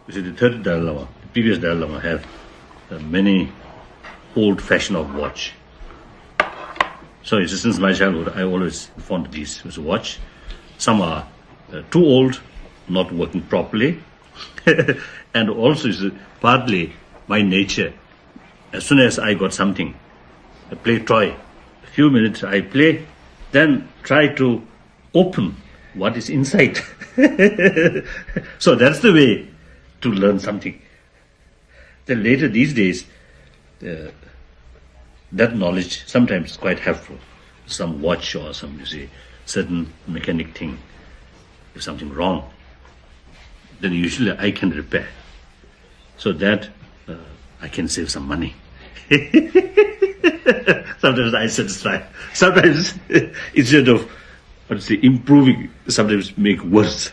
You see, the third Dalai Lama, the previous Dalai Lama, have many old fashion of watch. So since my childhood, I always found these as a watch. Some are too old, not working properly, and also is partly my nature. As soon as I got something, I play toy. A few minutes I play, then try to open what is inside. So that's the way to learn something. Then later these days, that knowledge sometimes is quite helpful. Some watch or some, you see, certain mechanic thing, if something wrong, then usually I can repair. So that I can save some money. Sometimes I satisfy. Sometimes instead of, improving, sometimes make worse.